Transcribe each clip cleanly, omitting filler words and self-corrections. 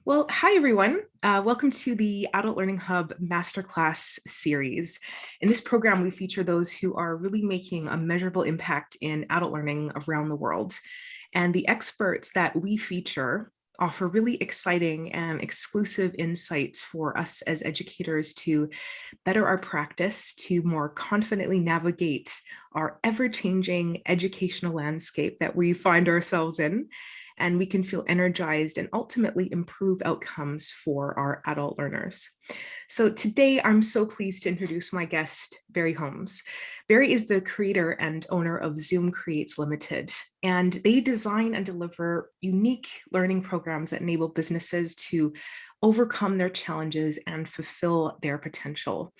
Well, hi everyone. Welcome to the Adult Learning Hub Masterclass series. In this program, we feature those who are really making a measurable impact in adult learning around the world. And the experts that we feature offer really exciting and exclusive insights for us as educators to better our practice, to more confidently navigate our ever-changing educational landscape that we find ourselves in, and we can feel energized and ultimately improve outcomes for our adult learners. So today, I'm so pleased to introduce my guest, Barry Holmes. Barry is the creator and owner of Zoom Creates Ltd, and they design and deliver unique learning programs that enable businesses to overcome their challenges and fulfill their potential.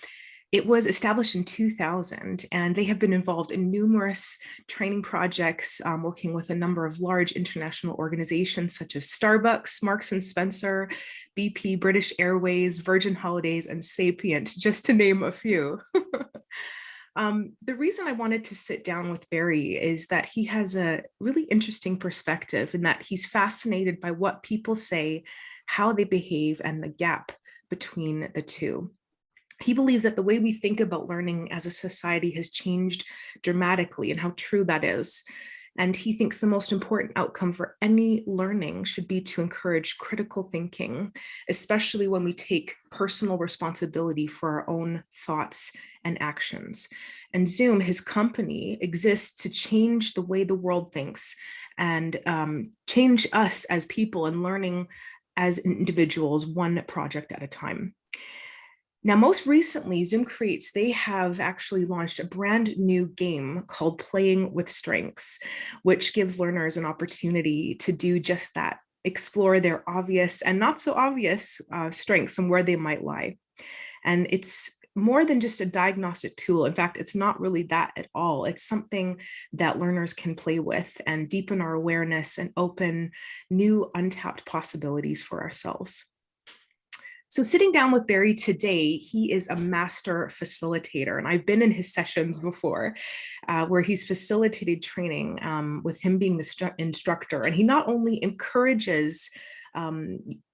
It was established in 2000, and they have been involved in numerous training projects, working with a number of large international organizations such as Starbucks, Marks and Spencer, BP, British Airways, Virgin Holidays, and Sapient, just to name a few. The reason I wanted to sit down with Barry is that he has a really interesting perspective in that he's fascinated by what people say, how they behave, and the gap between the two. He believes that the way we think about learning as a society has changed dramatically, and how true that is. And he thinks the most important outcome for any learning should be to encourage critical thinking, especially when we take personal responsibility for our own thoughts and actions. And Zoom, his company, exists to change the way the world thinks and change us as people and learning as individuals, one project at a time. Now, most recently, Zoom Creates, they have actually launched a brand new game called Playing with Strengths, which gives learners an opportunity to do just that, explore their obvious and not so obvious strengths and where they might lie. And it's more than just a diagnostic tool. In fact, it's not really that at all. It's something that learners can play with and deepen our awareness and open new untapped possibilities for ourselves. So sitting down with Barry today, he is a master facilitator, and I've been in his sessions before where he's facilitated training with him being the instructor. And he not only encourages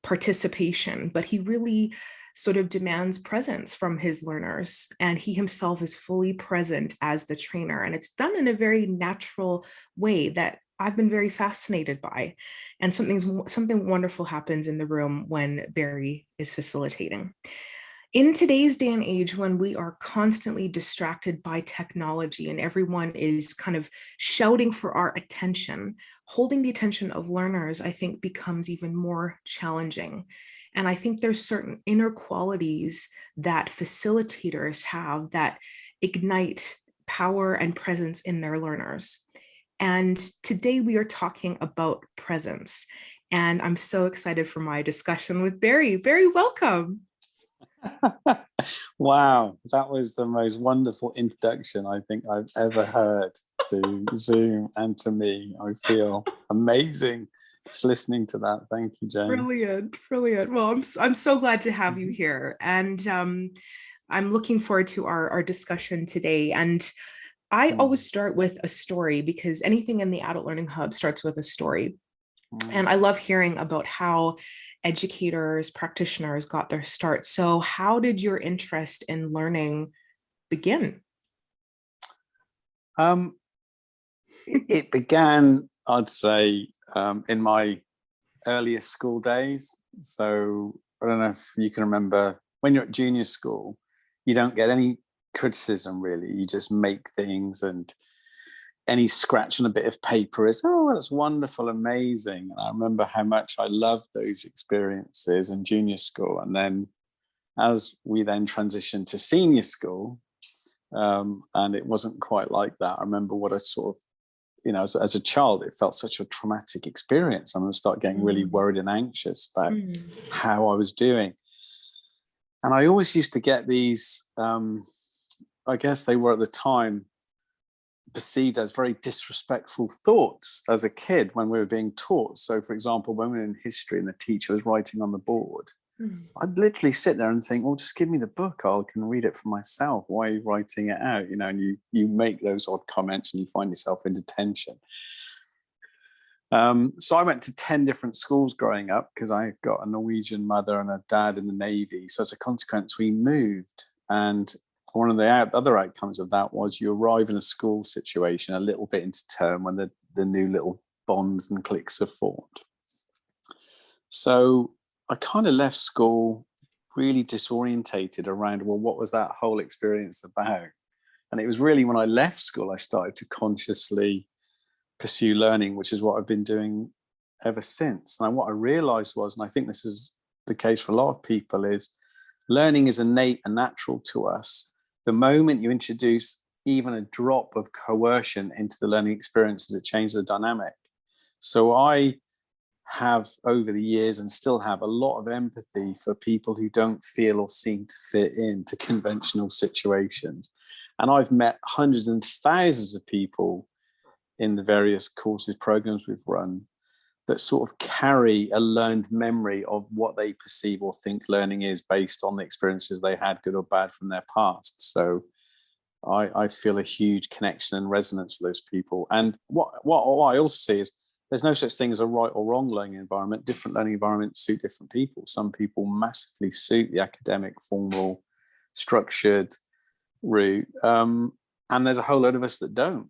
participation, but he really sort of demands presence from his learners. And he himself is fully present as the trainer. And it's done in a very natural way that I've been very fascinated by. And something wonderful happens in the room when Barry is facilitating. In today's day and age, when we are constantly distracted by technology and everyone is kind of shouting for our attention, holding the attention of learners, I think, becomes even more challenging. And I think there's certain inner qualities that facilitators have that ignite power and presence in their learners. And today we are talking about presence. And I'm so excited for my discussion with Barry. Barry, welcome. Wow, that was the most wonderful introduction I think I've ever heard to Zoom and to me. I feel amazing just listening to that. Thank you, Jane. Brilliant, brilliant. Well, I'm so glad to have you here. And I'm looking forward to our discussion today. And I always start with a story because anything in the Adult Learning Hub starts with a story. And I love hearing about how educators, practitioners got their start. So how did your interest in learning begin? It began, I'd say, in my earliest school days. So I don't know if you can remember when you're at junior school, you don't get any criticism really. You just make things, and any scratch on a bit of paper is, oh, that's wonderful, amazing. And I remember how much I loved those experiences in junior school. And then as we then transitioned to senior school, and it wasn't quite like that. I remember what I sort of, as a child, it felt such a traumatic experience. I'm going to start getting really worried and anxious about how I was doing. And I always used to get these, I guess they were at the time perceived as very disrespectful thoughts as a kid when we were being taught. So, for example, when we were in history and the teacher was writing on the board, I'd literally sit there and think, well, just give me the book. I can read it for myself. Why are you writing it out? And you make those odd comments and you find yourself in detention. So I went to 10 different schools growing up because I got a Norwegian mother and a dad in the Navy. So as a consequence, we moved. And one of the other outcomes of that was you arrive in a school situation a little bit into term when the new little bonds and cliques are formed. So I kind of left school really disorientated around, well, what was that whole experience about? And it was really when I left school, I started to consciously pursue learning, which is what I've been doing ever since. And what I realized was, and I think this is the case for a lot of people, is learning is innate and natural to us. The moment you introduce even a drop of coercion into the learning experiences, it changes the dynamic. So I have over the years and still have a lot of empathy for people who don't feel or seem to fit into conventional situations. And I've met hundreds and thousands of people in the various courses, programs we've run, that sort of carry a learned memory of what they perceive or think learning is based on the experiences they had, good or bad, from their past. So I feel a huge connection and resonance for those people. And what I also see is there's no such thing as a right or wrong learning environment. Different learning environments suit different people. Some people massively suit the academic, formal, structured route. And there's a whole load of us that don't.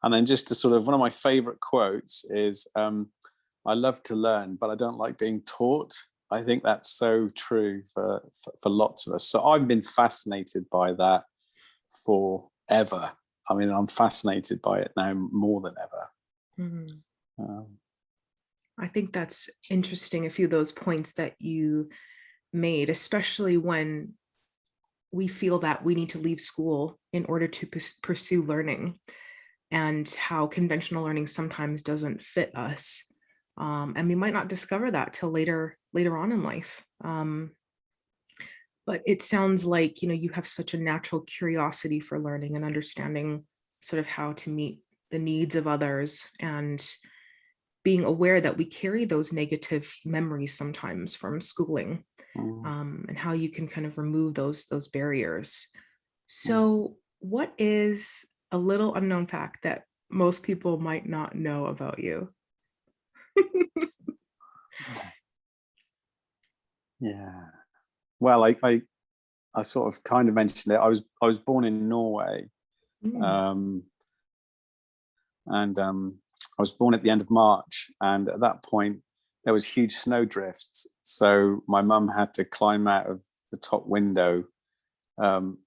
And then just to sort of, one of my favorite quotes is, I love to learn, but I don't like being taught. I think that's so true for lots of us. So I've been fascinated by that forever. I mean, I'm fascinated by it now more than ever. Mm-hmm. I think that's interesting, a few of those points that you made, especially when we feel that we need to leave school in order to pursue learning, and how conventional learning sometimes doesn't fit us. And we might not discover that till later on in life. But it sounds like, you have such a natural curiosity for learning and understanding sort of how to meet the needs of others, and being aware that we carry those negative memories sometimes from schooling, and how you can kind of remove those barriers. So what is a little unknown fact that most people might not know about you? Yeah. Well, I sort of kind of mentioned it. I was born in Norway, and I was born at the end of March, and at that point there was huge snow drifts. So my mum had to climb out of the top window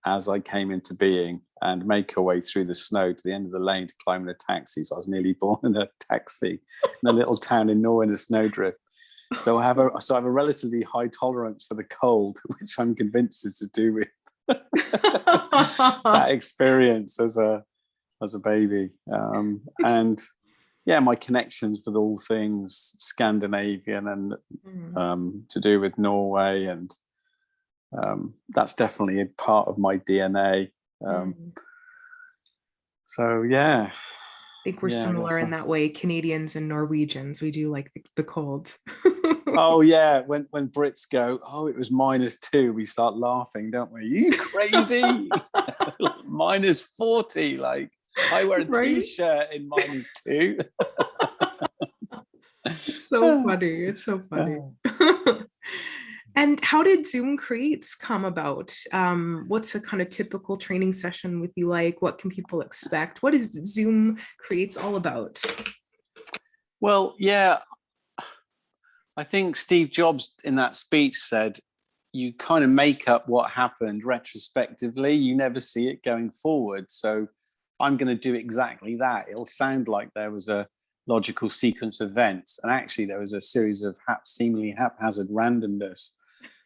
as I came into being and make her way through the snow to the end of the lane to climb in a taxi. So I was nearly born in a taxi in a little town in Norway in a snowdrift. So I have a relatively high tolerance for the cold, which I'm convinced is to do with that experience as a baby. And yeah, my connections with all things Scandinavian and to do with Norway, and that's definitely a part of my DNA. So yeah, I think we're similar in that way. Canadians and Norwegians, we do like the cold. Oh yeah, when Brits go, oh, it was -2, we start laughing, don't we? Are you crazy? -40, like I wear a t-shirt in -2. It's so funny. It's so funny. And how did Zoom Creates come about? What's a kind of typical training session with you like? What can people expect? What is Zoom Creates all about? Well, yeah, I think Steve Jobs in that speech said, you kind of make up what happened retrospectively. You never see it going forward. So I'm going to do exactly that. It'll sound like there was a logical sequence of events, and actually there was a series of seemingly haphazard randomness,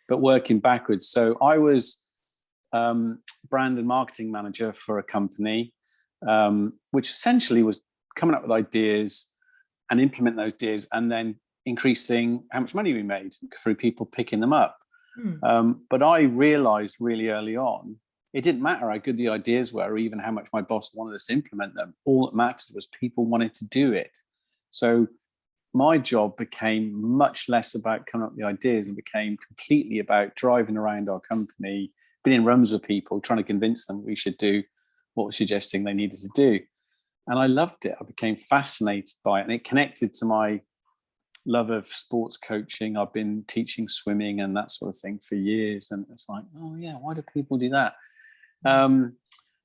but working backwards. So I was brand and marketing manager for a company, which essentially was coming up with ideas and implement those ideas, and then increasing how much money we made through people picking them up. But I realized really early on, it didn't matter how good the ideas were, or even how much my boss wanted us to implement them. All that mattered was people wanted to do it. So my job became much less about coming up with the ideas, and became completely about driving around our company, being in rooms with people, trying to convince them we should do what we're suggesting they needed to do. And I loved it. I became fascinated by it, and it connected to my love of sports coaching. I've been teaching swimming and that sort of thing for years, and it's like, oh yeah, why do people do that? And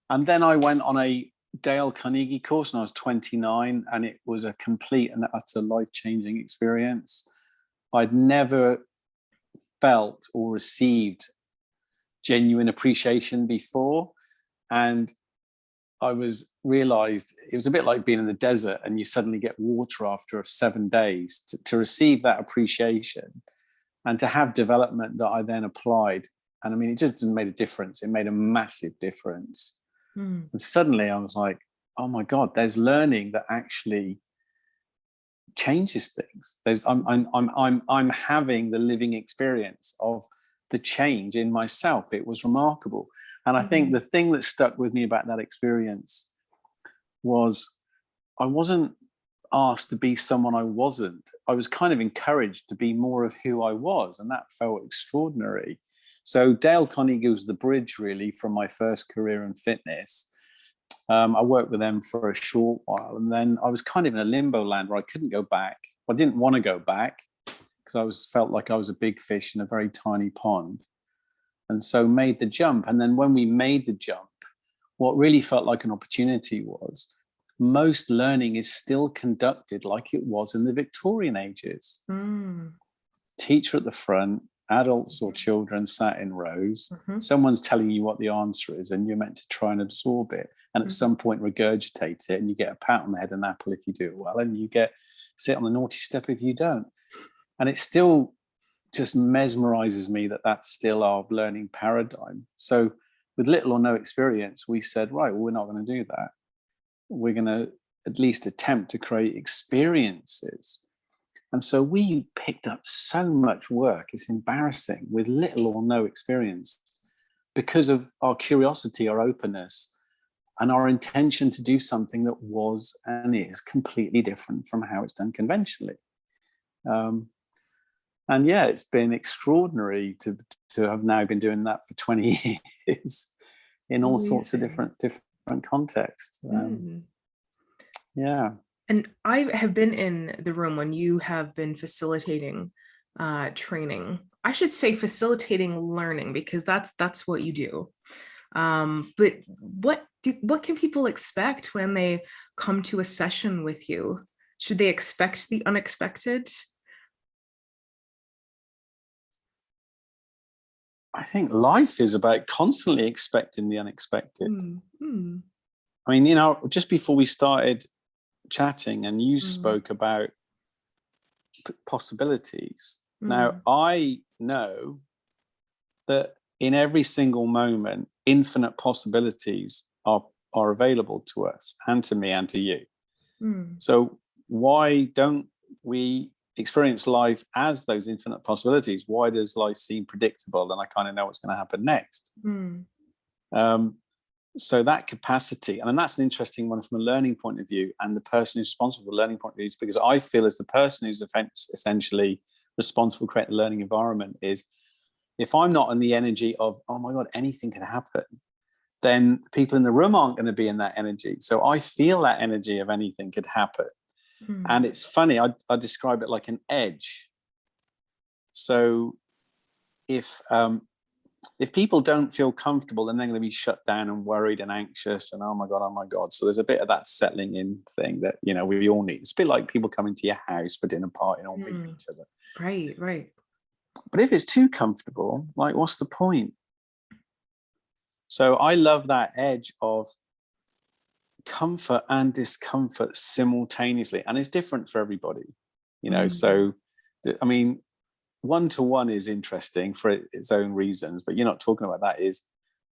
then I went on a Dale Carnegie course when I was 29, and it was a complete and utter life-changing experience. I'd never felt or received genuine appreciation before, and I realized it was a bit like being in the desert and you suddenly get water after 7 days. To receive that appreciation and to have development that I then applied, and I mean, it just made a difference. It made a massive difference. And suddenly I was like, oh my God, there's learning that actually changes things. I'm having the living experience of the change in myself. It was remarkable. And I think the thing that stuck with me about that experience was I wasn't asked to be someone I wasn't. I was kind of encouraged to be more of who I was, and that felt extraordinary. So Dale Carnegie was the bridge really from my first career in fitness. I worked with them for a short while, and then I was kind of in a limbo land where I couldn't go back. I didn't want to go back because felt like I was a big fish in a very tiny pond, and so made the jump. And then when we made the jump, what really felt like an opportunity was most learning is still conducted like it was in the Victorian ages. Teacher at the front, adults or children sat in rows. Someone's telling you what the answer is, and you're meant to try and absorb it. And at some point regurgitate it, and you get a pat on the head and apple if you do it well, and you get sit on the naughty step if you don't. And it still just mesmerizes me that that's still our learning paradigm. So with little or no experience, we said, right, well, we're not going to do that. We're going to at least attempt to create experiences. And so we picked up so much work, it's embarrassing, with little or no experience because of our curiosity, our openness, and our intention to do something that was and is completely different from how it's done conventionally. And yeah, it's been extraordinary to have now been doing that for 20 years in all sorts of different contexts. Yeah. And I have been in the room when you have been facilitating training. I should say facilitating learning, because that's what you do. But what can people expect when they come to a session with you? Should they expect the unexpected? I think life is about constantly expecting the unexpected. I mean, just before we started chatting and you spoke about possibilities. Now, I know that in every single moment, infinite possibilities are available to us and to me and to you. So why don't we experience life as those infinite possibilities? Why does life seem predictable and I kind of know what's going to happen next? So that capacity, and that's an interesting one from a learning point of view, and the person who's responsible for the learning point of view, because I feel as the person who's essentially responsible for creating a learning environment is, if I'm not in the energy of, oh my God, anything could happen, then people in the room aren't going to be in that energy. So I feel that energy of anything could happen. And it's funny, I describe it like an edge. So if people don't feel comfortable, then they're going to be shut down and worried and anxious and oh my God. So there's a bit of that settling in thing that, we all need. It's a bit like people coming to your house for dinner party and all meeting each other. Right. But if it's too comfortable, like, what's the point? So I love that edge of comfort and discomfort simultaneously. And it's different for everybody, So, I mean, one-to-one is interesting for its own reasons, but you're not talking about that. Is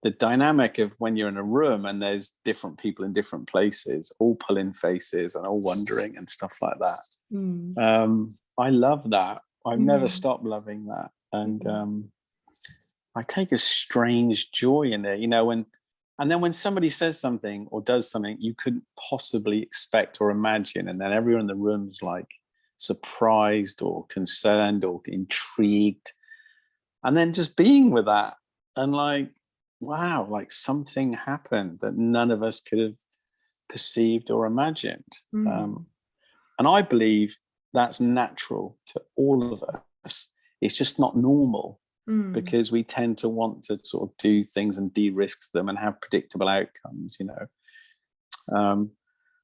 the dynamic of when you're in a room and there's different people in different places, all pulling faces and all wondering and stuff like that. I love that. I've never stopped loving that. And I take a strange joy in it, and then when somebody says something or does something you couldn't possibly expect or imagine, and then everyone in the room's like surprised or concerned or intrigued, and then just being with that and like, wow, like something happened that none of us could have perceived or imagined. Mm. And I believe that's natural to all of us. It's just not normal, Mm. because we tend to want to sort of do things and de-risk them and have predictable outcomes, and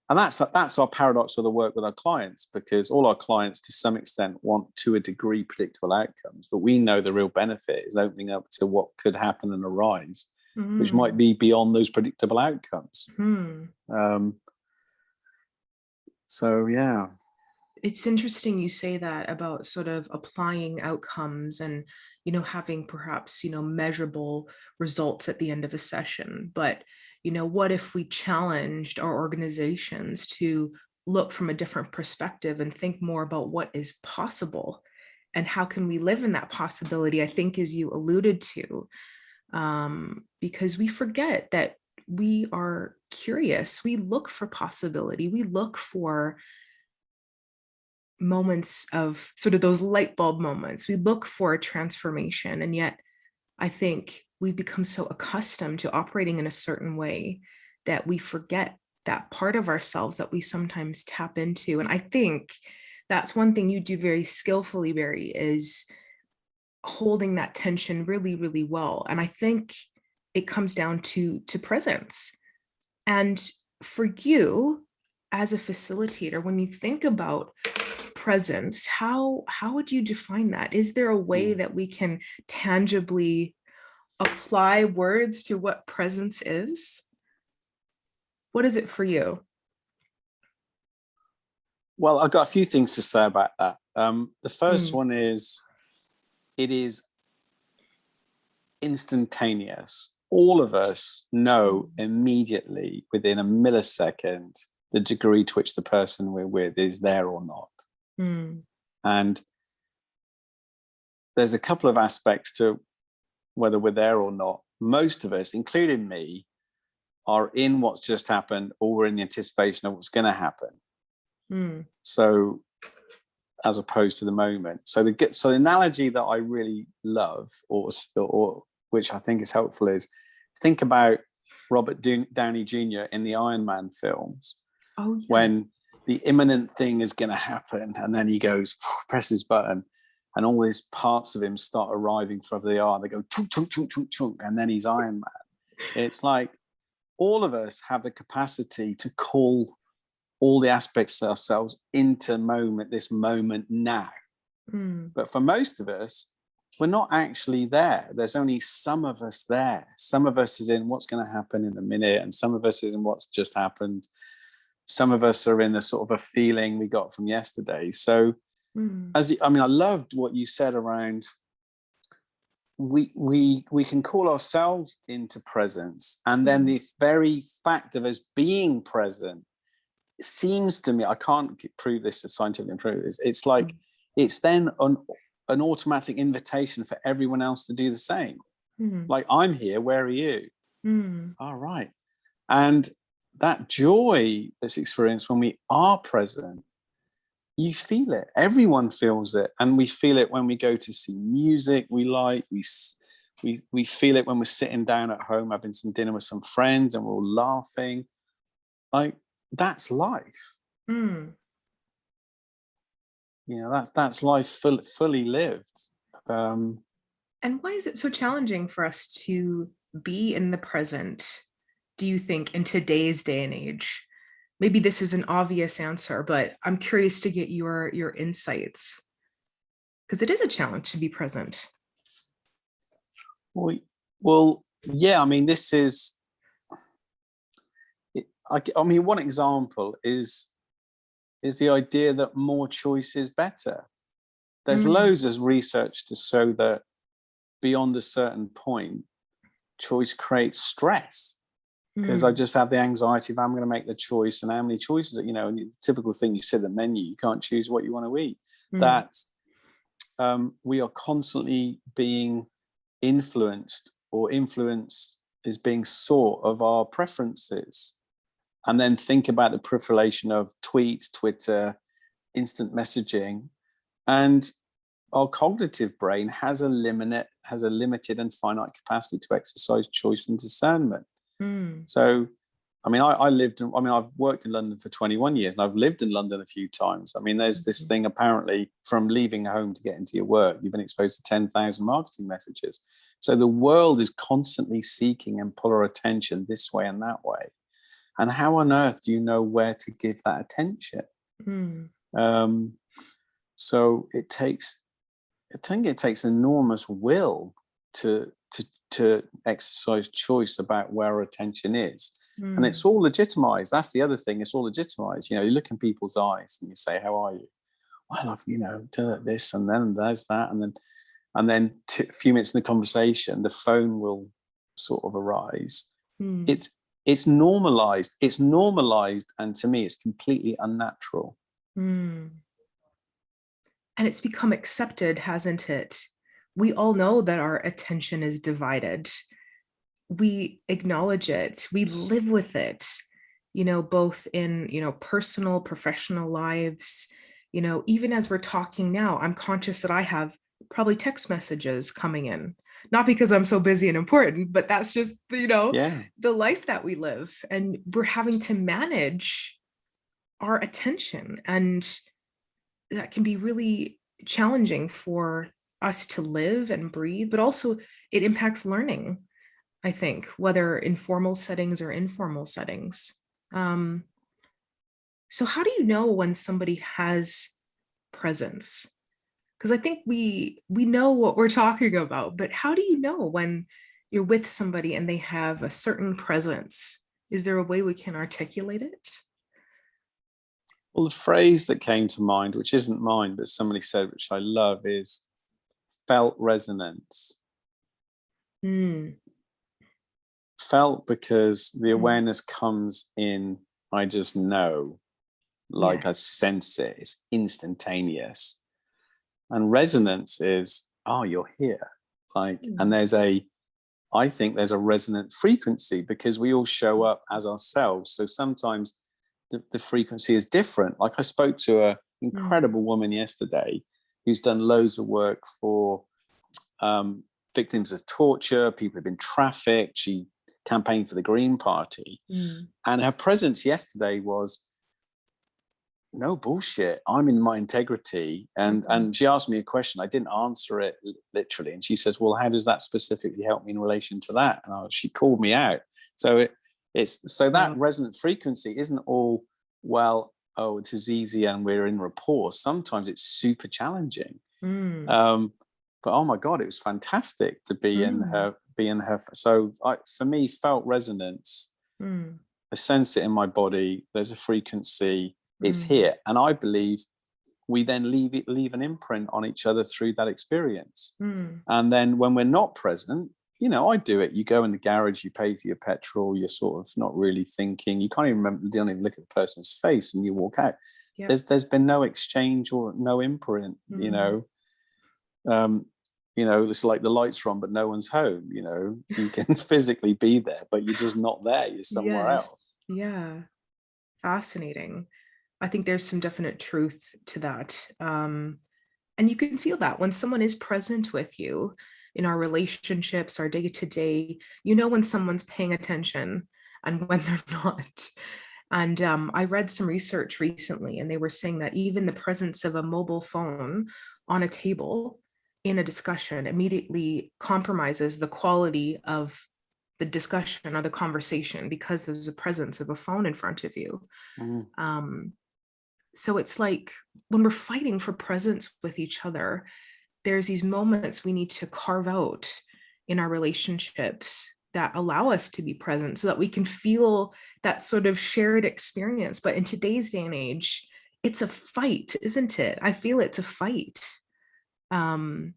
that's our paradox with the work with our clients, because all our clients to some extent want, to a degree, predictable outcomes, but we know the real benefit is opening up to what could happen and arise, which might Mm. be beyond those predictable outcomes. Mm. So yeah. It's interesting you say that about sort of applying outcomes and, having perhaps, measurable results at the end of a session. But, what if we challenged our organizations to look from a different perspective and think more about what is possible and how can we live in that possibility, I think, as you alluded to, because we forget that we are curious. We look for possibility. We look for moments of sort of those light bulb moments. We look for a transformation. And yet I think we've become so accustomed to operating in a certain way that we forget that part of ourselves that we sometimes tap into. And I think that's one thing you do very skillfully, Barry, is holding that tension really, really well. And I think it comes down to presence. And for you as a facilitator, when you think about presence, how would you define that? Is there a way that we can tangibly apply words to what presence is? What is it for you? Well, I've got a few things to say about that. The first Mm. one is, it is instantaneous. All of us know immediately, within a millisecond, the degree to which the person we're with is there or not. Mm. And there's a couple of aspects to whether we're there or not. Most of us, including me, are in what's just happened, or we're in the anticipation of what's going to happen. Mm. So, as opposed to the moment. So the analogy that I really love, or which I think is helpful, is think about Robert Downey Jr. in the Iron Man films. Oh, yes. When the imminent thing is going to happen, and then he goes, presses button, and all these parts of him start arriving from the art. They go chunk, chunk, chunk, chunk, chunk, and then he's Iron Man. It's like all of us have the capacity to call all the aspects of ourselves into this moment now. Mm. But for most of us, we're not actually there. There's only some of us there. Some of us is in what's going to happen in a minute, and some of us is in what's just happened. Some of us are in a sort of a feeling we got from yesterday. So, I loved what you said around we can call ourselves into presence, and then the very fact of us being present seems to me, I can't prove this scientifically, prove this, it's like it's then an automatic invitation for everyone else to do the same. Like, I'm here, where are you? All right. And that joy that's experienced when we are present, you feel it. Everyone feels it. And we feel it when we go to see music we like. We feel it when we're sitting down at home having some dinner with some friends and we're all laughing. Like, that's life. That's life fully lived. And why is it so challenging for us to be in the present, do you think, in today's day and age? Maybe this is an obvious answer, but I'm curious to get your insights, because it is a challenge to be present. Well, yeah. I mean, this is. One example is the idea that more choice is better. There's loads of research to show that beyond a certain point, choice creates stress, because I just have the anxiety of, I'm going to make the choice, and how many choices, and the typical thing, you sit at the menu, you can't choose what you want to eat. That we are constantly being influenced, or influence is being sought of our preferences. And then think about the proliferation of tweets, Twitter, instant messaging, and our cognitive brain has a limited and finite capacity to exercise choice and discernment. So I mean, I've worked in London for 21 years and I've lived in London a few times. I mean, there's this thing apparently from leaving home to get into your work, you've been exposed to 10,000 marketing messages. So the world is constantly seeking and pull our attention this way and that way. And how on earth do you know where to give that attention? So I think it takes enormous will to exercise choice about where our attention is. And it's all legitimized. That's the other thing. It's all legitimized. You know, you look in people's eyes and you say, how are you? I love, you know, this, and then there's that. And then a few minutes in the conversation, the phone will sort of arise. It's normalized. It's normalized. And to me, it's completely unnatural. And it's become accepted, hasn't it? We all know that our attention is divided. We acknowledge it, we live with it, you know, both in, you know, personal, professional lives. You know, even as we're talking now, I'm conscious that I have probably text messages coming in, not because I'm so busy and important, but that's just, you know, the life that we live, and we're having to manage our attention, and that can be really challenging for us to live and breathe, but also it impacts learning, I think, whether in formal settings or informal settings. So how do you know when somebody has presence? Because I think we know what we're talking about, but how do you know when you're with somebody and they have a certain presence? Is there a way we can articulate it? Well, the phrase that came to mind, which isn't mine, but somebody said, which I love, is felt resonance. Felt because the awareness comes in, I just know, like I sense it, it's instantaneous. And resonance is, oh, you're here. Like, and I think there's a resonant frequency because we all show up as ourselves. So sometimes the frequency is different. Like I spoke to an incredible woman yesterday who's done loads of work for victims of torture, people who've been trafficked. She campaigned for the Green Party. And her presence yesterday was, no bullshit, I'm in my integrity. And she asked me a question. I didn't answer it literally. And she says, well, how does that specifically help me in relation to that? And she called me out. So that resonant frequency isn't all, well, oh, it is easy and we're in rapport. Sometimes it's super challenging. But oh my God, it was fantastic to be in her. So for me, felt resonance. I sense it in my body. There's a frequency. It's here. And I believe we then leave an imprint on each other through that experience. And then when we're not present, you know, I do it. You go in the garage, you pay for your petrol, you're sort of not really thinking. You can't even remember, you don't even look at the person's face, and you walk out. There's been no exchange or no imprint, you know. You know, it's like the lights are on, but no one's home. You know, you can physically be there, but you're just not there. You're somewhere else. Yeah. Fascinating. I think there's some definite truth to that. And you can feel that when someone is present with you in our relationships, our day to day, you know, when someone's paying attention and when they're not. And I read some research recently, and they were saying that even the presence of a mobile phone on a table in a discussion immediately compromises the quality of the discussion or the conversation because there's a presence of a phone in front of you. So it's like when we're fighting for presence with each other, there's these moments we need to carve out in our relationships that allow us to be present so that we can feel that sort of shared experience. But in today's day and age, it's a fight, isn't it? I feel it's a fight. And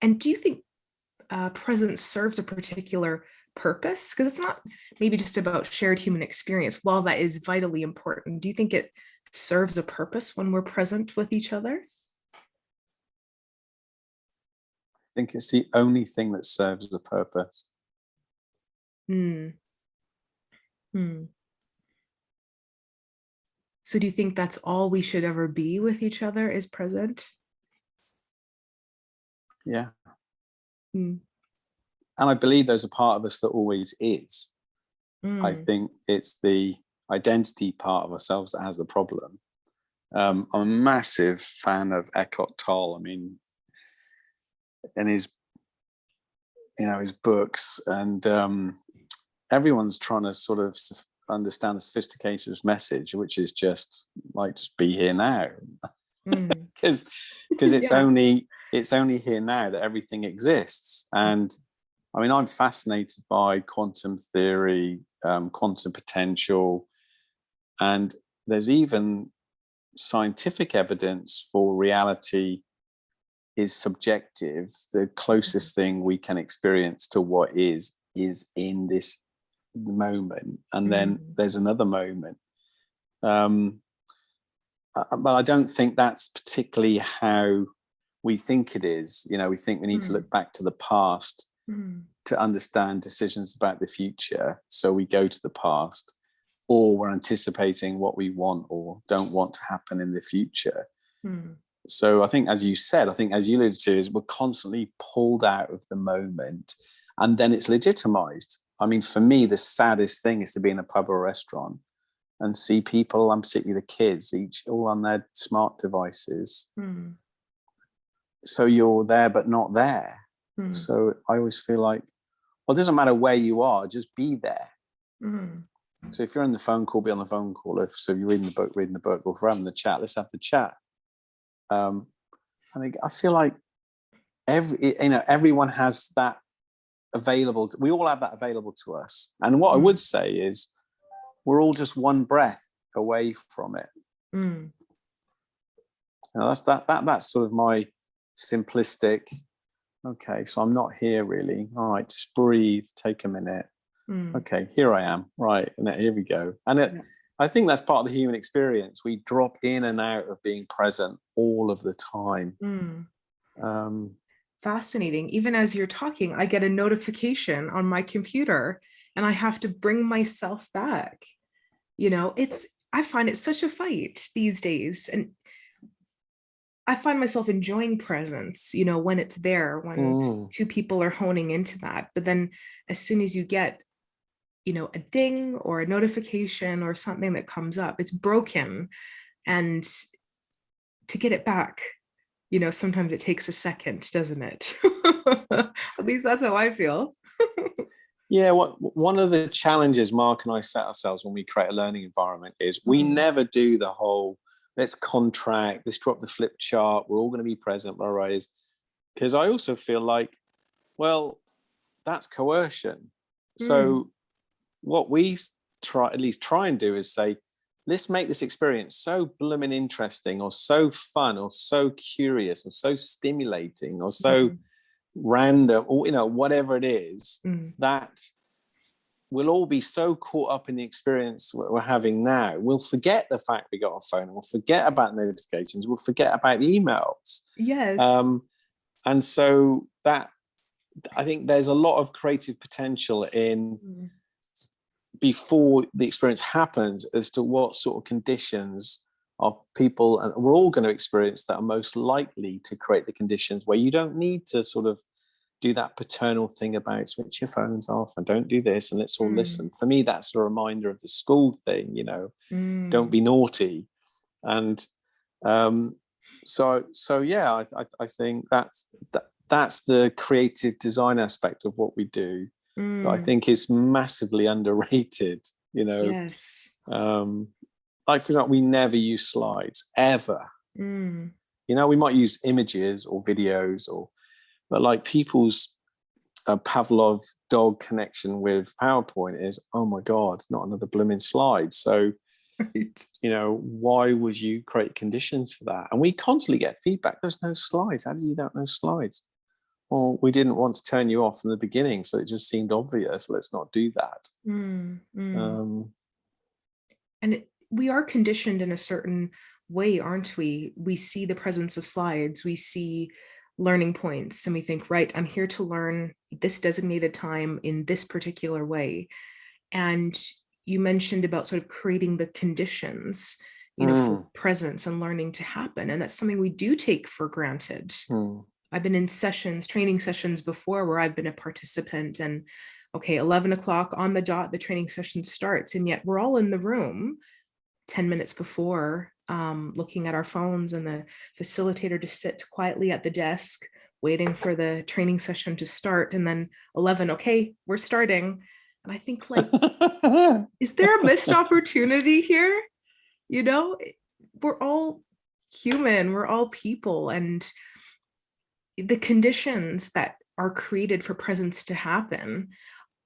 do you think presence serves a particular purpose? Because it's not maybe just about shared human experience. While that is vitally important, do you think it serves a purpose when we're present with each other? I think it's the only thing that serves a purpose. So do you think that's all we should ever be with each other, is present? Yeah. And I believe there's a part of us that always is. I Mm. think it's the identity part of ourselves that has the problem. I'm a massive fan of Eckhart Tolle. I mean, and his books, and everyone's trying to sort of understand the sophisticated message, which is just like, just be here now, Mm. because Yeah. it's only here now that everything exists. And I mean, I'm fascinated by quantum theory, quantum potential, and there's even scientific evidence for reality is subjective. The closest thing we can experience to what is in this moment, and then Mm. there's another moment. But I don't think that's particularly how we think it is. We think we need to Mm. look back to the past Mm. to understand decisions about the future. So we go to the past, or we're anticipating what we want or don't want to happen in the future. Mm. So I think, as you said, as you alluded to, is we're constantly pulled out of the moment, and then it's legitimized. I mean, for me, the saddest thing is to be in a pub or a restaurant and see people, and particularly the kids, each all on their smart devices. Mm. So you're there, but not there. Mm. So I always feel like, well, it doesn't matter where you are, just be there. Mm. So if you're on the phone call, be on the phone call. If you're reading the book, or if we're having the chat, let's have the chat. I feel like everyone has that available. We all have that available to us. And what I would say is, we're all just one breath away from it. Mm. That's sort of my simplistic. Okay, so I'm not here really. All right, just breathe, take a minute. Mm. Okay, here I am. Right, and here we go. And I think that's part of the human experience. We drop in and out of being present all of the time. Mm. Fascinating. Even as you're talking, I get a notification on my computer and I have to bring myself back. I find it such a fight these days. And I find myself enjoying presence, when it's there, when two people are honing into that. But then as soon as you get, a ding or a notification or something that comes up, it's broken. And to get it back, sometimes it takes a second, doesn't it? At least that's how I feel. Yeah, one of the challenges Mark and I set ourselves when we create a learning environment is we never do the whole, let's contract, let's drop the flip chart, we're all going to be present, right? Because I also feel like, well, that's coercion. So what we at least try and do is say, let's make this experience so blooming interesting, or so fun, or so curious, or so stimulating, or so random, or whatever it is, that we'll all be so caught up in the experience we're having now, we'll forget the fact we got our phone, we'll forget about notifications, we'll forget about emails. Yes. And so that, I think there's a lot of creative potential in before the experience happens, as to what sort of conditions are people, and we're all going to experience, that are most likely to create the conditions where you don't need to sort of do that paternal thing about switch your phones off and don't do this and let's all listen. For me, that's a reminder of the school thing, don't be naughty. And so yeah, I think that's the creative design aspect of what we do, that I think is massively underrated. Yes. Like, for example, we never use slides ever. We might use images or videos, but like people's Pavlov dog connection with PowerPoint is, oh my God, not another blooming slide. So, Right. why would you create conditions for that? And we constantly get feedback. There's no slides. How do you not know slides? Well, we didn't want to turn you off from the beginning, so it just seemed obvious. Let's not do that. And we are conditioned in a certain way, aren't we? We see the presence of slides, we see learning points, and we think, right, I'm here to learn this designated time in this particular way. And you mentioned about sort of creating the conditions, for presence and learning to happen. And that's something we do take for granted. I've been in training sessions before, where I've been a participant, and Okay, 11 o'clock on the dot, the training session starts, and yet we're all in the room 10 minutes before, looking at our phones, and the facilitator just sits quietly at the desk waiting for the training session to start. And then 11, okay, we're starting. And I think, like, is there a missed opportunity here? You know, we're all human, we're all people, and the conditions that are created for presence to happen,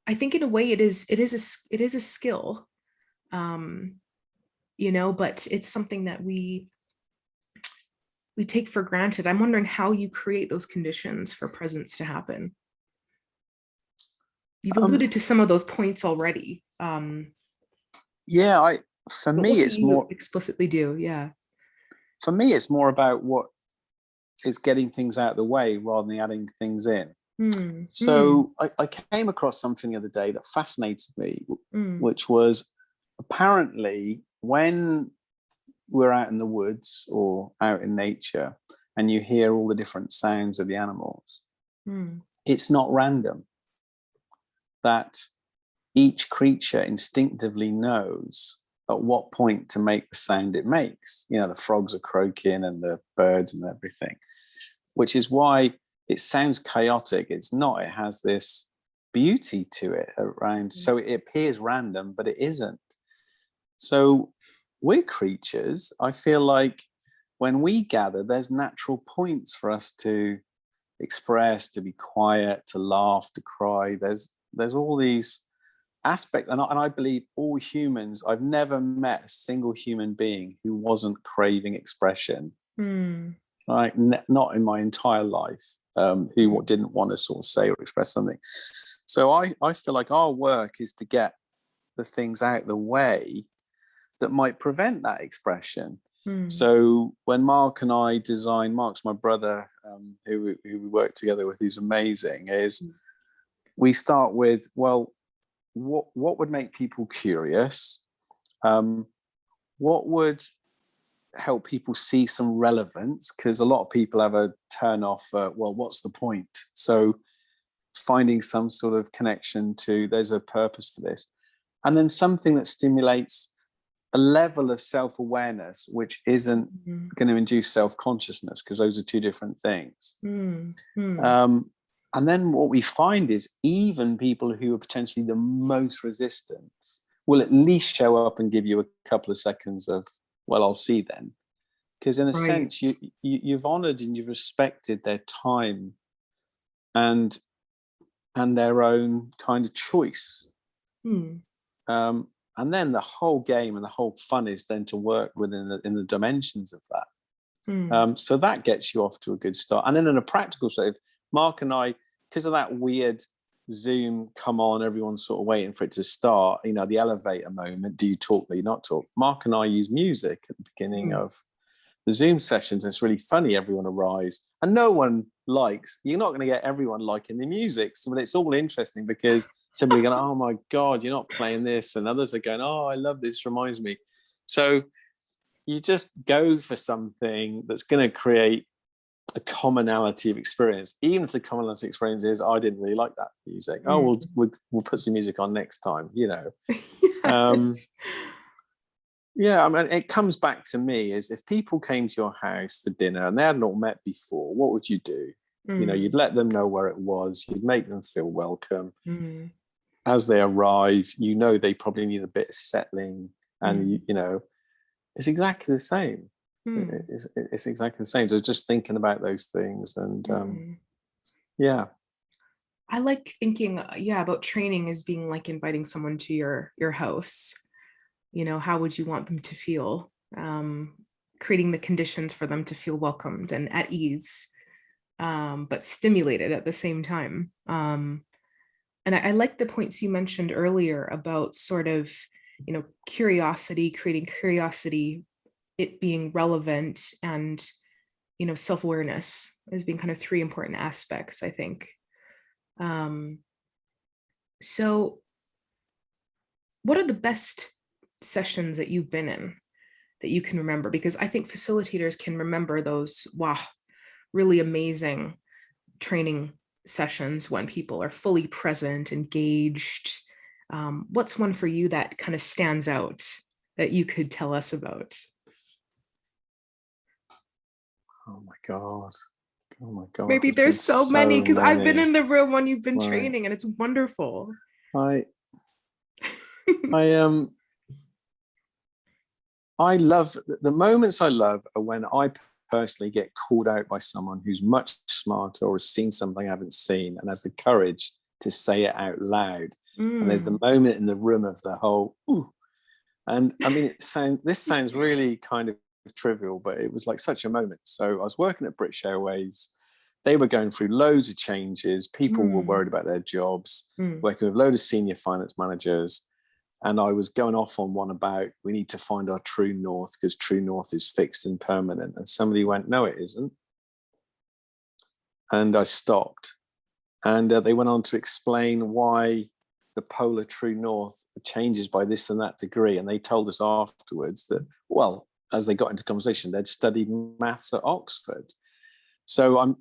I think in a way it is a skill, but it's something that we take for granted. I'm wondering how you create those conditions for presence to happen. You've alluded to some of those points already. Yeah, for But me, what do it's you more. explicitly do? Yeah. For me, it's more about what is getting things out of the way rather than adding things in. So I came across something the other day that fascinated me, which was apparently when we're out in the woods or out in nature and you hear all the different sounds of the animals, it's not random. That each creature instinctively knows at what point to make the sound it makes. You know, the frogs are croaking and the birds and everything, which is why it sounds chaotic. It's not. It has this beauty to it around. So it appears random, but it isn't. So we're creatures. I feel like when we gather, there's natural points for us to express, to be quiet, to laugh, to cry. There's all these aspects, and I believe all humans. I've never met a single human being who wasn't craving expression. Like not in my entire life, who didn't want to sort of say or express something. So I feel like our work is to get the things out of the way that might prevent that expression. So when Mark and I design, Mark's my brother, who we work together with, who's amazing, is we start with, well, what would make people curious? What would help people see some relevance? Because a lot of people have a turn off, well, what's the point? So finding some sort of connection to, there's a purpose for this. And then something that stimulates a level of self-awareness, which isn't going to induce self-consciousness, because those are two different things. And then what we find is even people who are potentially the most resistant will at least show up and give you a couple of seconds of, well, I'll see then. Because in a sense, you've honored and you've respected their time and their own kind of choice. And then the whole game and the whole fun is then to work within the dimensions of that. So that gets you off to a good start. And then in a practical side, Mark and I, because of that weird Zoom, come on, everyone's sort of waiting for it to start, you know, the elevator moment, do you talk, do you not talk? Mark and I use music at the beginning of the Zoom sessions. It's really funny. Everyone arrives and no one likes, you're not going to get everyone liking the music. So it's all interesting because somebody going, oh my God, you're not playing this. And others are going, oh, I love this, reminds me. So you just go for something that's going to create a commonality of experience, even if the commonality of experience is, I didn't really like that music. Oh, we'll put some music on next time, you know. Yes. Yeah, I mean, it comes back to me is if people came to your house for dinner and they hadn't all met before, what would you do? You know, you'd let them know where it was, you'd make them feel welcome. As they arrive, you know they probably need a bit of settling, and you know, it's exactly the same. It's exactly the same. So just thinking about those things, and yeah. I like thinking, about training as being like inviting someone to your house. You know, how would you want them to feel? Creating the conditions for them to feel welcomed and at ease, but stimulated at the same time. And I like the points you mentioned earlier about sort of, you know, curiosity, creating curiosity, it being relevant, and, you know, self-awareness as being kind of three important aspects, I think. So what are the best sessions that you've been in that you can remember? Because I think facilitators can remember those, wow, really amazing training sessions when people are fully present, engaged. What's one for you that kind of stands out that you could tell us about? Oh my God. Oh my God. Maybe There's been there's so many, so because I've been many. in the room when you've been Right. training and it's wonderful. I I I love the moments I love are when I personally get called out by someone who's much smarter or has seen something I haven't seen and has the courage to say it out loud. And there's the Mm. moment in the room of the whole ooh. And I mean, this sounds really kind of trivial, but it was like such a moment. So I was working at British Airways. They were going through loads of changes. People were Mm. worried about their jobs, Mm. working with a load of senior finance managers. And I was going off on one about we need to find our true north because true north is fixed and permanent. And somebody went, no, it isn't. And I stopped. And they went on to explain why the polar true north changes by this and that degree. And they told us afterwards that, well, as they got into conversation, they'd studied maths at Oxford. So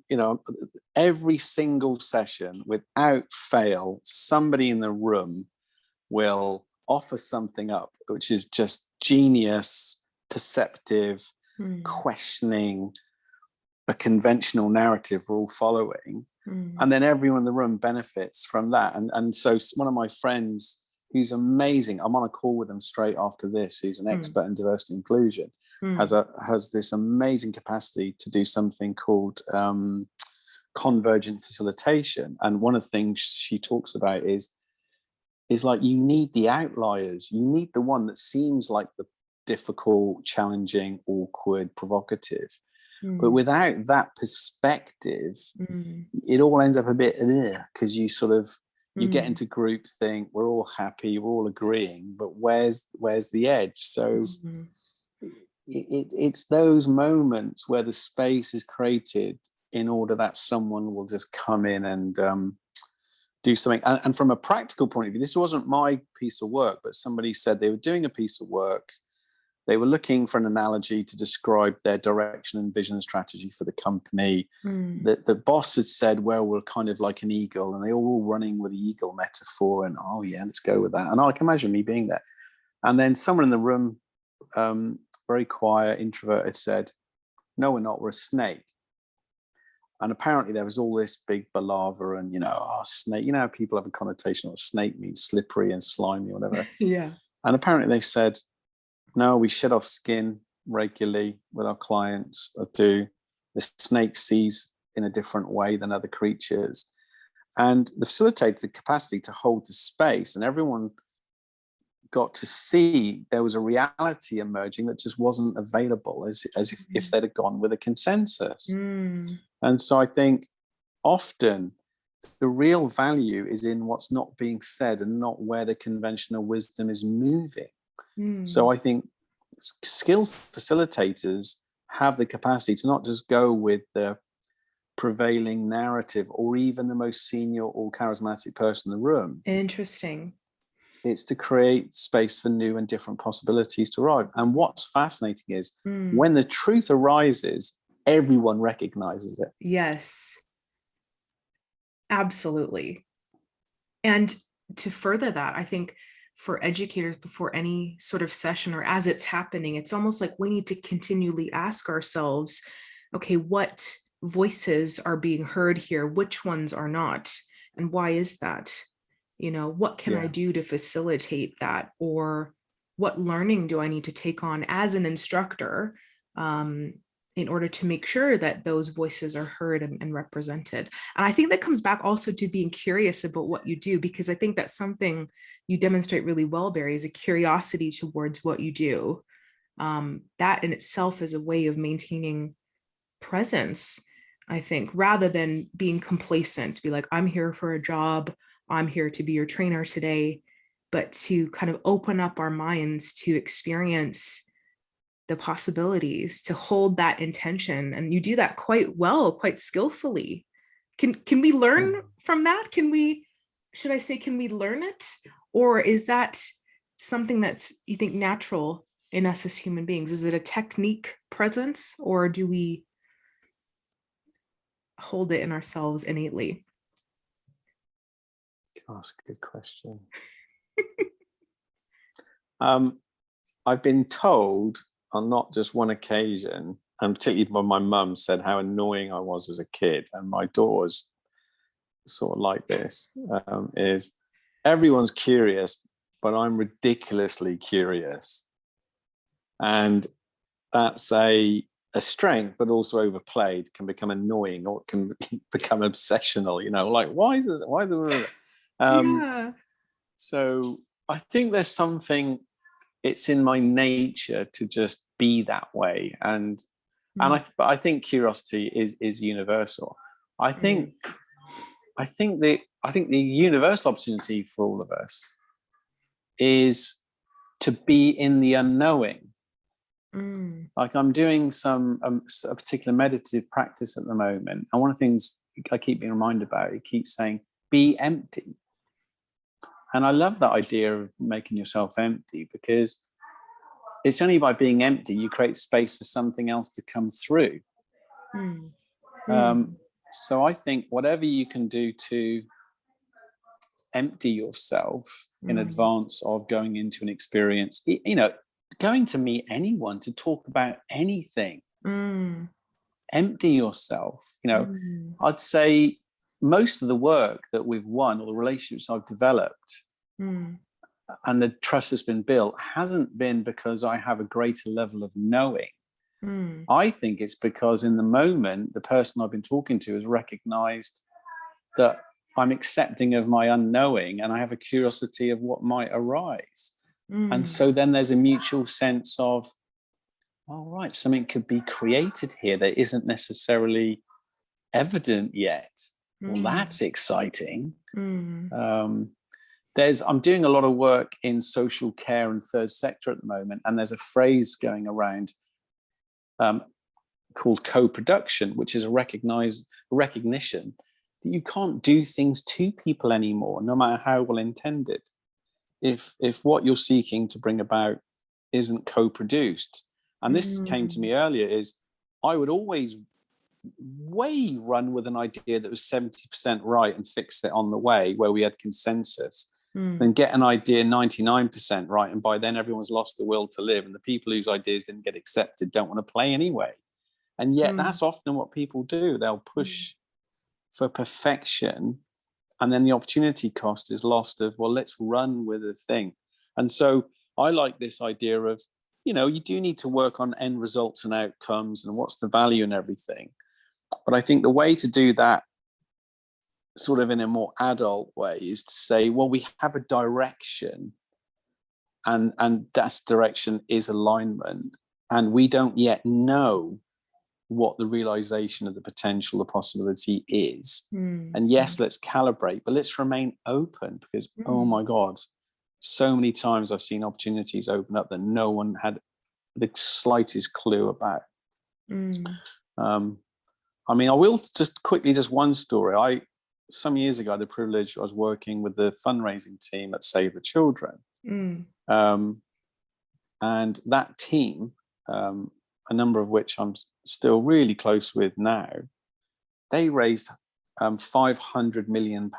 every single session, without fail, somebody in the room will offer something up, which is just genius, perceptive, Mm. questioning a conventional narrative we're all following. Mm. And then everyone in the room benefits from that. And so one of my friends, who's amazing, I'm on a call with him straight after this, who's an expert in diversity and inclusion, Mm. has this amazing capacity to do something called convergent facilitation. And one of the things she talks about is like you need the outliers. You need the one that seems like the difficult, challenging, awkward, provocative. But Mm. without that perspective, Mm. it all ends up a bit because you get Mm. into group think, we're all happy, we're all agreeing, but where's the edge? So Mm. it's those moments where the space is created in order that someone will just come in and do something. And from a practical point of view, this wasn't my piece of work, but somebody said they were doing a piece of work. They were looking for an analogy to describe their direction and vision and strategy for the company. Mm. The boss had said, well, we're kind of like an eagle, and they all running with the eagle metaphor. And oh yeah, let's go with that. And I can imagine me being there. And then someone in the room, very quiet, introverted, said, no, we're not, we're a snake. And apparently there was all this big palaver and, snake, how people have a connotation of snake means slippery and slimy or whatever. Yeah. And apparently they said, no, we shed off skin regularly with our clients. I do. The snake sees in a different way than other creatures. And the facilitated the capacity to hold the space, and everyone got to see there was a reality emerging that just wasn't available as if they'd have gone with a consensus. Mm. And so I think often the real value is in what's not being said and not where the conventional wisdom is moving. Mm. So I think skilled facilitators have the capacity to not just go with the prevailing narrative or even the most senior or charismatic person in the room. Interesting. It's to create space for new and different possibilities to arrive. And what's fascinating is when the truth arises, everyone recognizes it. Yes, absolutely. And to further that, I think for educators before any sort of session or as it's happening, it's almost like we need to continually ask ourselves, okay, what voices are being heard here? Which ones are not? And why is that? What can I do to facilitate that? Or what learning do I need to take on as an instructor in order to make sure that those voices are heard and represented? And I think that comes back also to being curious about what you do, because I think that's something you demonstrate really well, Barry, is a curiosity towards what you do. That in itself is a way of maintaining presence, I think, rather than being complacent, to be like, I'm here for a job, I'm here to be your trainer today, but to kind of open up our minds to experience the possibilities, to hold that intention. And you do that quite well, quite skillfully. Can we learn from that? Should I say, can we learn it? Or is that something that's, you think, natural in us as human beings? Is it a technique presence, or do we hold it in ourselves innately? That's a good question. I've been told on not just one occasion, and particularly when my mum said how annoying I was as a kid, and my daughter's sort of like this, is everyone's curious, but I'm ridiculously curious. And that's a strength, but also overplayed, can become annoying, or it can become obsessional, like, why is this? Why the Yeah. So I think there's something, it's in my nature to just be that way. But I think curiosity is universal. I think the universal opportunity for all of us is to be in the unknowing. Like, I'm doing a particular meditative practice at the moment, and one of the things I keep being reminded about, it keeps saying, be empty. And I love that idea of making yourself empty, because it's only by being empty you create space for something else to come through. So I think whatever you can do to empty yourself in advance of going into an experience, going to meet anyone, to talk about anything, empty yourself. I'd say most of the work that we've won, or the relationships I've developed, and the trust that's been built, hasn't been because I have a greater level of knowing. I think it's because in the moment, the person I've been talking to has recognized that I'm accepting of my unknowing, and I have a curiosity of what might arise. And so then there's a mutual sense of, all right, something could be created here that isn't necessarily evident yet. Well, that's exciting. I'm doing a lot of work in social care and third sector at the moment, and there's a phrase going around called co-production, which is a recognition that you can't do things to people anymore, no matter how well intended, if what you're seeking to bring about isn't co-produced. And this came to me earlier, is I would always run with an idea that was 70% right and fix it on the way, where we had consensus, then get an idea 99% right, and by then everyone's lost the will to live, and the people whose ideas didn't get accepted don't want to play anyway. And yet that's often what people do. They'll push for perfection, and then the opportunity cost is lost of, well, let's run with a thing. And so I like this idea of, you do need to work on end results and outcomes and what's the value and everything. But I think the way to do that sort of in a more adult way is to say, well, we have a direction, and that direction is alignment, and we don't yet know what the realization of the potential, the possibility is. And yes, let's calibrate, but let's remain open, because oh my God, so many times I've seen opportunities open up that no one had the slightest clue about. I mean, I will just quickly, just one story. Some years ago, I had the privilege, I was working with the fundraising team at Save the Children. And that team, a number of which I'm still really close with now, they raised £500 million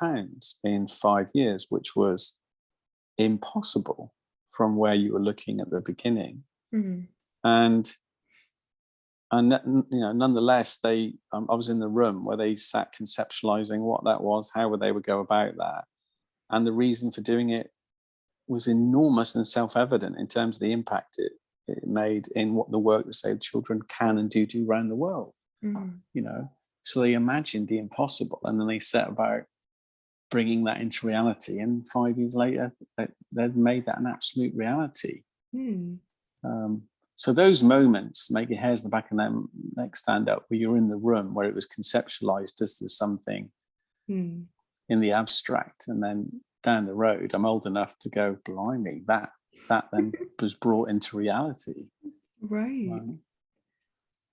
in 5 years, which was impossible from where you were looking at the beginning. And nonetheless, I was in the room where they sat conceptualizing what that was, how they would go about that. And the reason for doing it was enormous and self-evident in terms of the impact it made in what the work that Save Children can and do around the world. So they imagined the impossible, and then they set about bringing that into reality. And 5 years later, they've made that an absolute reality. So those moments make your hairs on the back of the neck stand up, where you're in the room where it was conceptualized as to something in the abstract, and then down the road, I'm old enough to go, blimey, that then was brought into reality. Right.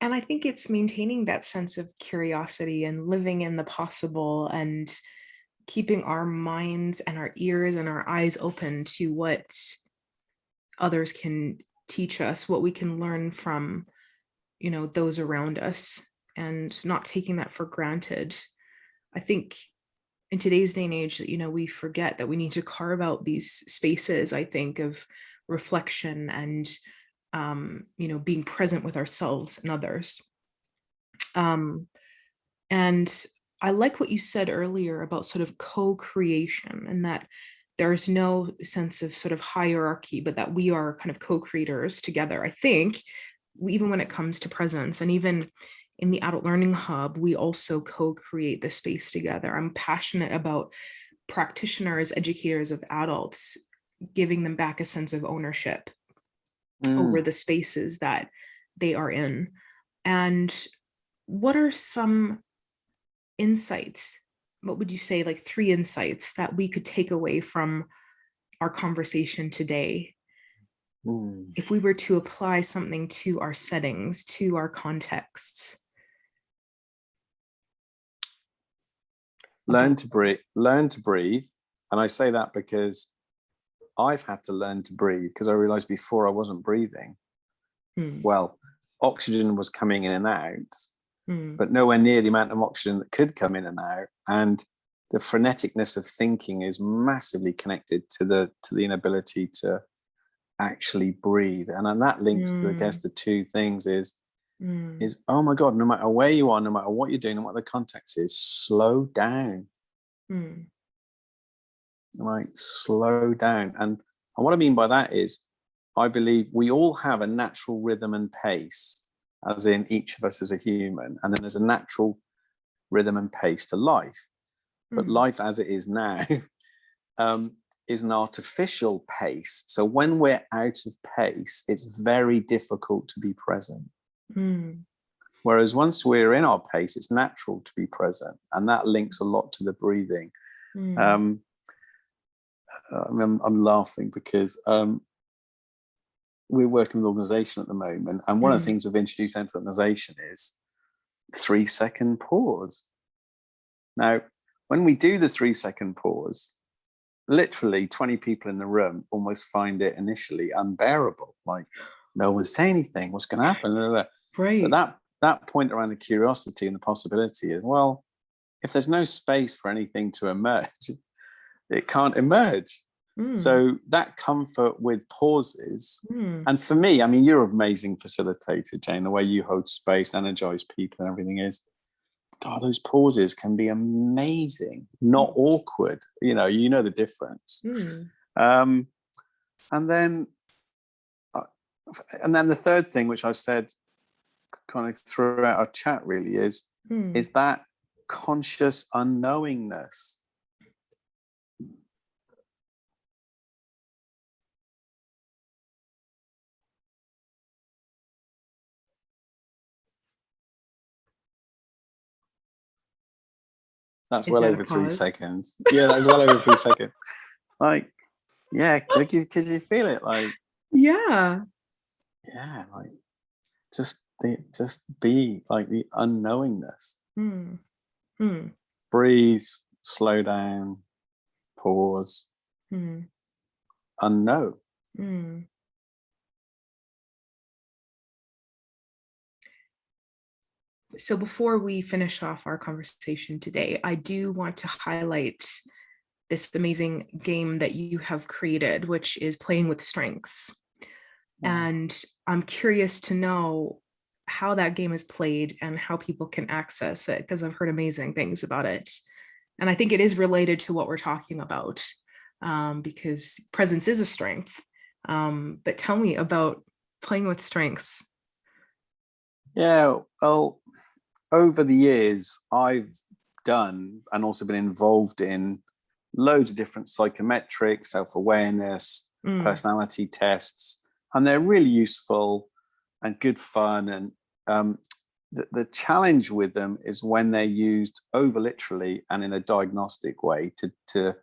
And I think it's maintaining that sense of curiosity and living in the possible, and keeping our minds and our ears and our eyes open to what others can teach us, what we can learn from, those around us, and not taking that for granted. I think in today's day and age, you know, we forget that we need to carve out these spaces, I think, of reflection and, you know, being present with ourselves and others. And I like what you said earlier about sort of co-creation, and that there's no sense of sort of hierarchy, but that we are kind of co-creators together. I think even when it comes to presence, and even in the Adult Learning Hub, we also co-create the space together. I'm passionate about practitioners, educators of adults, giving them back a sense of ownership over the spaces that they are in. And what are some insights? What would you say, like 3 insights that we could take away from our conversation today if we were to apply something to our settings, to our contexts? Learn to breathe. And I say that because I've had to learn to breathe, because I realized before I wasn't breathing. Well, oxygen was coming in and out, but nowhere near the amount of oxygen that could come in and out. And the freneticness of thinking is massively connected to the inability to actually breathe. And then that links to, I guess, the 2 things is, oh my God, no matter where you are, no matter what you're doing, no matter the context is, slow down. Right, slow down. And what I mean by that is, I believe we all have a natural rhythm and pace, as in each of us as a human, and then there's a natural rhythm and pace to life. But life as it is now is an artificial pace. So when we're out of pace, it's very difficult to be present. Whereas once we're in our pace, it's natural to be present, and that links a lot to the breathing. I'm laughing because we're working with an organization at the moment, and one of the things we've introduced into the organization is 3-second pause. Now, when we do the 3-second pause, literally 20 people in the room almost find it initially unbearable. Like, no one's saying anything. What's going to happen? Right. But that point around the curiosity and the possibility is, well, if there's no space for anything to emerge, it can't emerge. So that comfort with pauses, and for me, I mean, you're an amazing facilitator, Jane, the way you hold space, energize people and everything is, God, those pauses can be amazing, not awkward. You know the difference. And then the third thing, which I've said kind of throughout our chat, really is that conscious unknowingness. That's well over 3 seconds. Yeah, that's well over 3 seconds. Like, yeah, could you feel it? Like, yeah, like just be like the unknowingness. Breathe, slow down, pause, unknown. So before we finish off our conversation today, I do want to highlight this amazing game that you have created, which is Playing with Strengths. And I'm curious to know how that game is played and how people can access it, because I've heard amazing things about it. And I think it is related to what we're talking about, because presence is a strength. But tell me about Playing with Strengths. Yeah, well, over the years, I've done and also been involved in loads of different psychometrics, self-awareness, personality tests, and they're really useful and good fun. And the challenge with them is when they're used over literally and in a diagnostic way to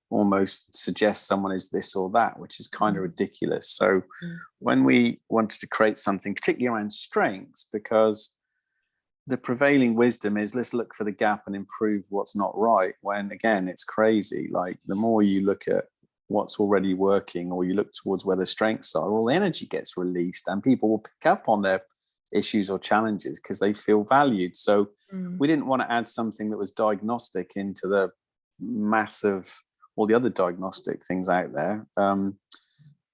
almost suggest someone is this or that, which is kind of ridiculous. So when we wanted to create something, particularly around strengths, because the prevailing wisdom is, let's look for the gap and improve what's not right, when again, it's crazy. Like, the more you look at what's already working, or you look towards where the strengths are, all the energy gets released and people will pick up on their issues or challenges because they feel valued. So we didn't want to add something that was diagnostic into the massive, all the other diagnostic things out there.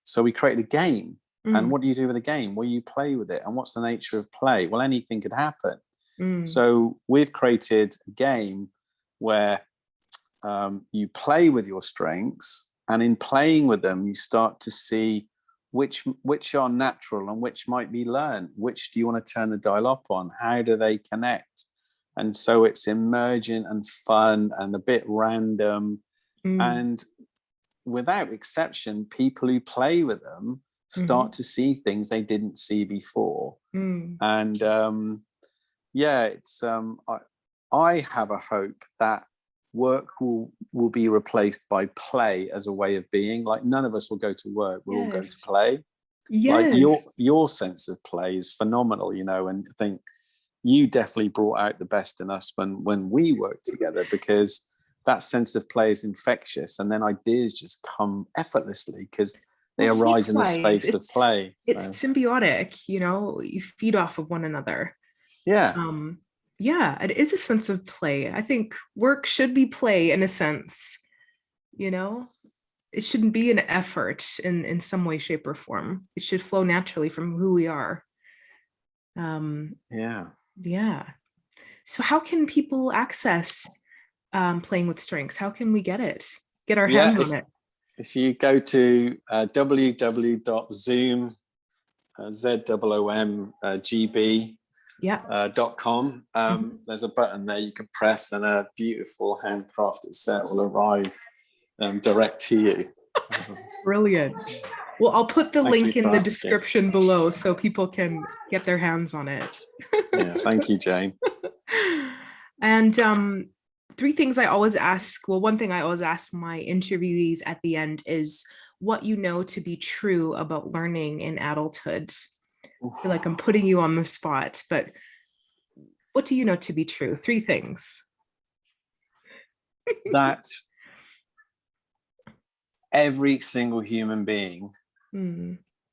So we created a game. And what do you do with a game? Well, you play with it. And what's the nature of play? Well, anything could happen. So we've created a game where you play with your strengths, and in playing with them, you start to see which are natural and which might be learned. Which do you want to turn the dial up on? How do they connect? And so it's emergent and fun and a bit random. And without exception, people who play with them start to see things they didn't see before. And it's I have a hope that work will be replaced by play as a way of being. Like, none of us will go to work, we're all going to play. Like your sense of play is phenomenal, and I think you definitely brought out the best in us when we worked together, because that sense of play is infectious, and then ideas just come effortlessly because they arise in the space of play. It's symbiotic, you feed off of one another. It is a sense of play. I think work should be play in a sense, it shouldn't be an effort in some way, shape, or form. It should flow naturally from who we are. So how can people access playing with strengths? How can we get our hands on it? If you go to www.zoom, ZOOMGB.com, there's a button there you can press, and a beautiful handcrafted set will arrive direct to you. Brilliant. Well, I'll put the link in the description below so people can get their hands on it. Thank you, Jane. And three things I always ask. Well, one thing I always ask my interviewees at the end is what you know to be true about learning in adulthood. I feel like I'm putting you on the spot, but what do you know to be true? Three things. That every single human being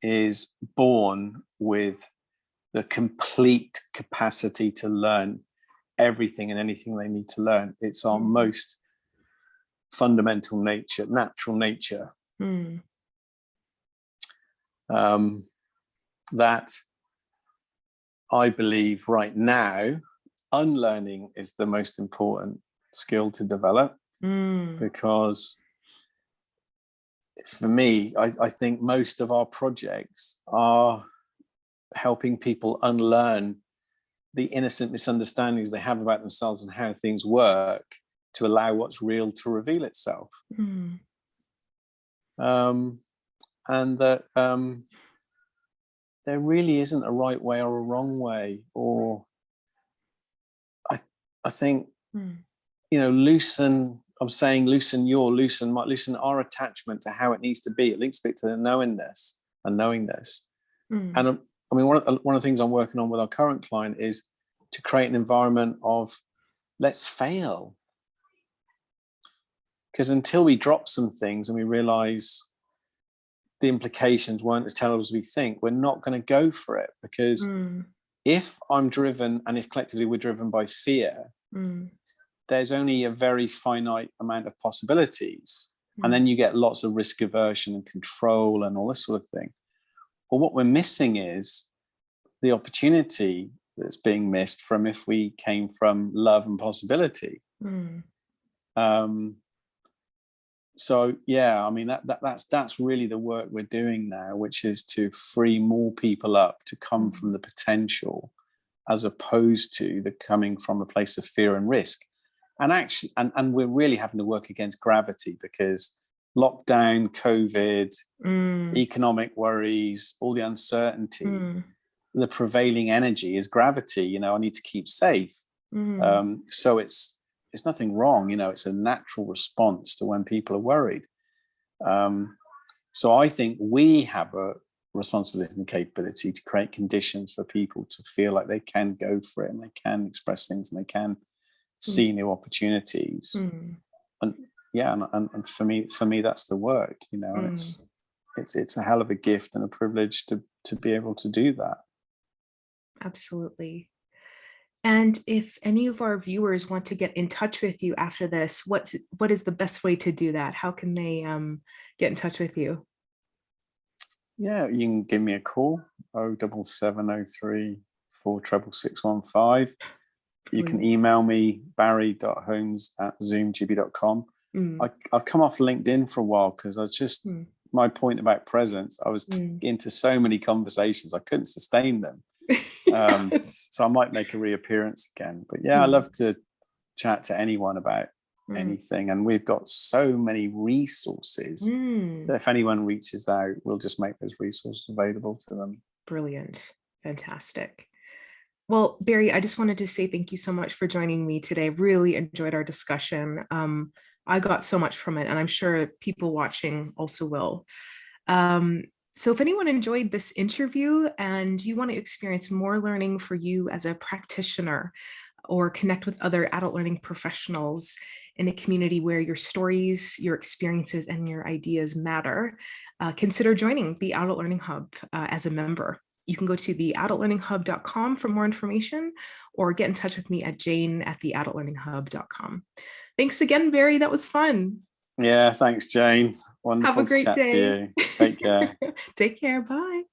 is born with the complete capacity to learn everything and anything they need to learn. It's our most fundamental nature, natural nature. That I believe right now, unlearning is the most important skill to develop, because for me, I think most of our projects are helping people unlearn the innocent misunderstandings they have about themselves and how things work, to allow what's real to reveal itself. And that there really isn't a right way or a wrong way, or I think, loosen our attachment to how it needs to be. It links a bit to the knowingness. And one of the things I'm working on with our current client is to create an environment of let's fail. Because until we drop some things and we realize the implications weren't as terrible as we think, we're not going to go for it. Because if I'm driven, and if collectively we're driven by fear, there's only a very finite amount of possibilities. And then you get lots of risk aversion and control and all this sort of thing. Well, what we're missing is the opportunity that's being missed from if we came from love and possibility. So that's really the work we're doing now, which is to free more people up to come from the potential, as opposed to the coming from a place of fear and risk. And actually, and we're really having to work against gravity, because lockdown, COVID, economic worries, all the uncertainty, the prevailing energy is gravity. I need to keep safe. So it's nothing wrong. It's a natural response to when people are worried. So I think we have a responsibility and capability to create conditions for people to feel like they can go for it, and they can express things, and they can see new opportunities. And for me that's the work, and it's a hell of a gift and a privilege to be able to do that. Absolutely. And if any of our viewers want to get in touch with you after this, what is the best way to do that? How can they get in touch with you? Yeah, you can give me a call, 07703 46615. You can Brilliant. email me, barry.holmes@zoomgb.com. Mm, I've come off LinkedIn for a while because I was just, mm, my point about presence, I was mm. into so many conversations, I couldn't sustain them. Yes. So I might make a reappearance again. But yeah, I Mm, love to chat to anyone about mm, anything. And we've got so many resources mm. that if anyone reaches out, we'll just make those resources available to them. Brilliant. Fantastic. Well, Barry, I just wanted to say thank you so much for joining me today. Really enjoyed our discussion. I got so much from it, and I'm sure people watching also will. Um, so if anyone enjoyed this interview and you want to experience more learning for you as a practitioner or connect with other adult learning professionals in a community where your stories, your experiences, and your ideas matter, consider joining the Adult Learning Hub as a member. You can go to theadultlearninghub.com for more information or get in touch with me at jane@theadultlearninghub.com. Thanks again, Barry. That was fun. Yeah, thanks, Jane. Have a Wonderful to great chat to day. you. Take care. Take care. Bye.